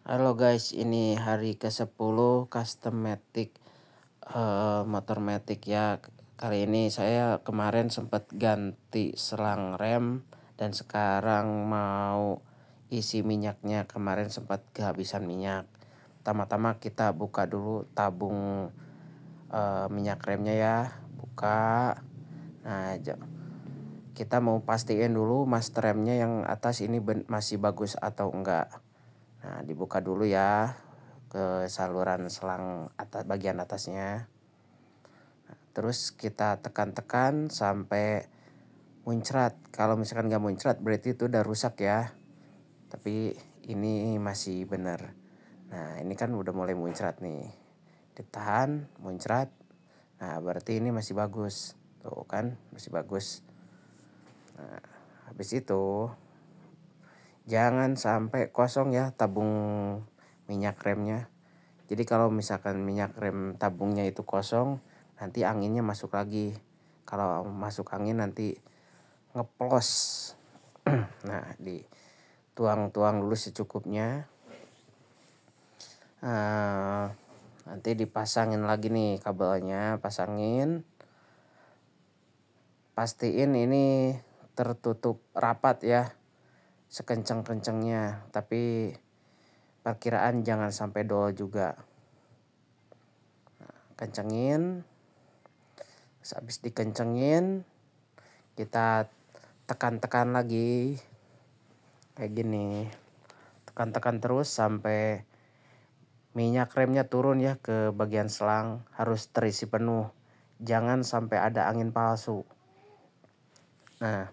Halo guys, ini hari ke-10 custom-matic motor matic ya. Kali ini saya kemarin sempat ganti selang rem dan sekarang mau isi minyaknya. Kemarin sempat kehabisan minyak. Pertama-tama kita buka dulu tabung minyak remnya ya. Buka. Nah, kita mau pastiin dulu master remnya yang atas ini masih bagus atau enggak. Nah, dibuka dulu ya ke saluran selang atas bagian atasnya. Terus kita tekan-tekan sampai muncrat. Kalau misalkan nggak muncrat berarti itu udah rusak ya. Tapi ini masih bener. Nah, ini kan udah mulai muncrat nih. Ditahan, muncrat. Nah, berarti ini masih bagus. Tuh kan, masih bagus. Nah, habis itu jangan sampai kosong ya tabung minyak remnya. Jadi kalau misalkan minyak rem tabungnya itu kosong, nanti anginnya masuk lagi. Kalau masuk angin nanti ngeplos. Nah, dituang-tuang dulu secukupnya. Nanti dipasangin lagi nih kabelnya, pasangin. Pastiin ini tertutup rapat ya, sekenceng-kencengnya. Tapi perkiraan jangan sampai dol juga. Kencengin. Terus habis dikencengin, kita tekan-tekan lagi kayak gini. Tekan-tekan terus sampai minyak remnya turun ya ke bagian selang, harus terisi penuh. Jangan sampai ada angin palsu. Nah,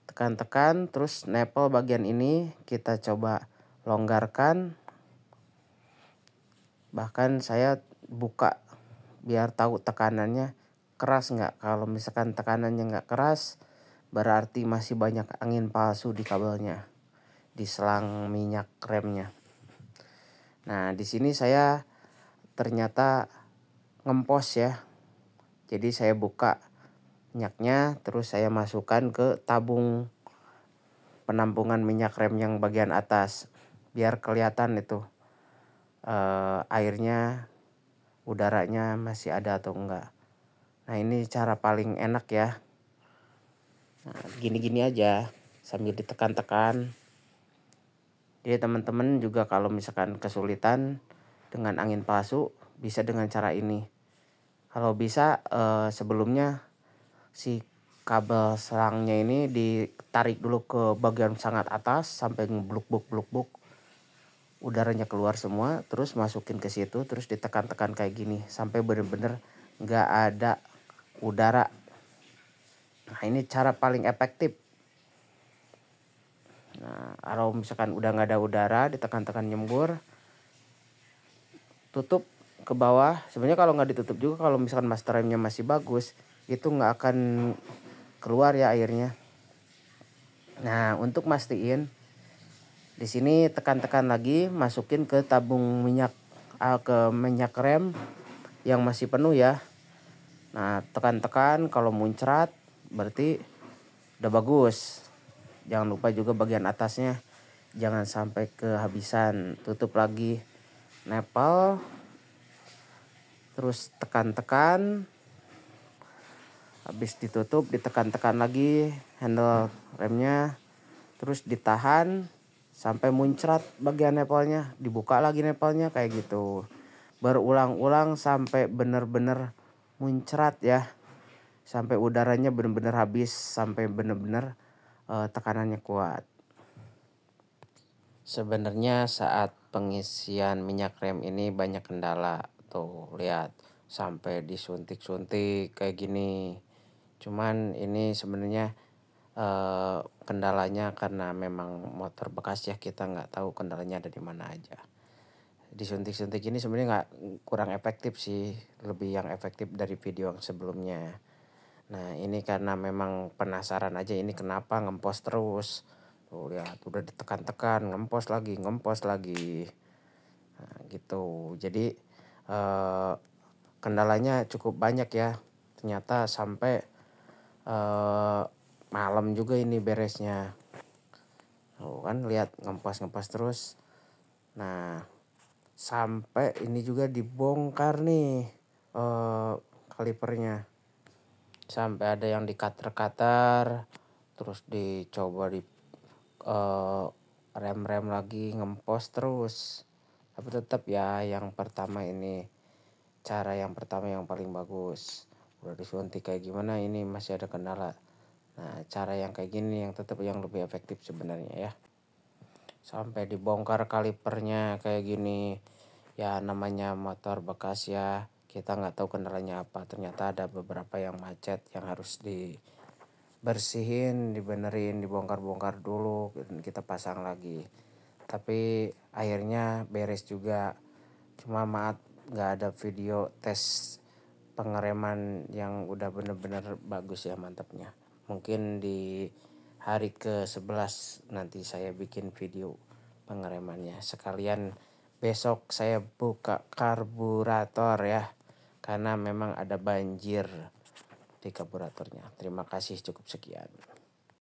tekan-tekan terus nepel bagian ini kita coba longgarkan. Bahkan saya buka biar tahu tekanannya keras nggak. Kalau misalkan tekanannya nggak keras, berarti masih banyak angin palsu di kabelnya, di selang minyak remnya. Nah, di sini saya ternyata ngempos ya. Jadi saya buka minyaknya, terus saya masukkan ke tabung penampungan minyak rem yang bagian atas, biar kelihatan itu airnya, udaranya masih ada atau enggak. Nah, ini cara paling enak ya. Nah, gini-gini aja sambil ditekan-tekan. Jadi teman-teman juga kalau misalkan kesulitan dengan angin palsu, bisa dengan cara ini. Kalau bisa sebelumnya si kabel selangnya ini ditarik dulu ke bagian sangat atas sampai ngebluk-bluk, udaranya keluar semua, terus masukin ke situ, terus ditekan-tekan kayak gini sampai bener-bener nggak ada udara. Nah, ini cara paling efektif. Nah, kalau misalkan udah nggak ada udara, ditekan-tekan nyembur, tutup ke bawah. Sebenarnya kalau nggak ditutup juga, kalau misalkan master remnya masih bagus, itu nggak akan keluar ya airnya. Nah, untuk mastiin di sini tekan-tekan lagi, masukin ke tabung minyak, ke minyak rem yang masih penuh ya. Nah, tekan-tekan, kalau muncrat berarti udah bagus. Jangan lupa juga bagian atasnya jangan sampai kehabisan. Tutup lagi, nepal, terus tekan-tekan. Habis ditutup, ditekan-tekan lagi handle remnya, terus ditahan sampai muncrat bagian nepalnya, dibuka lagi nepalnya kayak gitu. Berulang-ulang sampai bener-bener muncrat ya. Sampai udaranya bener-bener habis, sampai bener-bener tekanannya kuat. Sebenarnya saat pengisian minyak rem ini banyak kendala. Tuh, lihat sampai disuntik-suntik kayak gini. Cuman ini sebenarnya kendalanya karena memang motor bekas ya, kita nggak tahu kendalanya ada di mana aja. Disuntik-suntik ini sebenarnya nggak, kurang efektif sih, lebih yang efektif dari video yang sebelumnya. Nah, ini karena memang penasaran aja ini kenapa ngempos terus. Tuh lihat, udah ditekan-tekan, ngempos lagi, ngempos lagi. Nah, gitu. Jadi kendalanya cukup banyak ya. Ternyata sampai malam juga ini beresnya. Tuh kan lihat, ngempos terus. Nah, sampai ini juga dibongkar nih kalipernya. Sampai ada yang dikater-kater, terus dicoba di rem-rem lagi, ngempos terus. Tapi tetap ya yang pertama ini, cara yang pertama yang paling bagus. Udah disuntik kayak gimana ini masih ada kendala. Nah, cara yang kayak gini yang tetap yang lebih efektif sebenarnya ya. Sampai dibongkar kalipernya kayak gini. Ya namanya motor bekas ya, kita nggak tahu kendalanya apa. Ternyata ada beberapa yang macet yang harus dibersihin, dibenerin, dibongkar-bongkar dulu dan kita pasang lagi. Tapi akhirnya beres juga. Cuma maaf nggak ada video tes pengereman yang udah bener-bener bagus ya, mantapnya. Mungkin di hari ke-11 nanti saya bikin video pengeremannya. Sekalian besok saya buka karburator ya, karena memang ada banjir di karburatornya. Terima kasih, cukup sekian.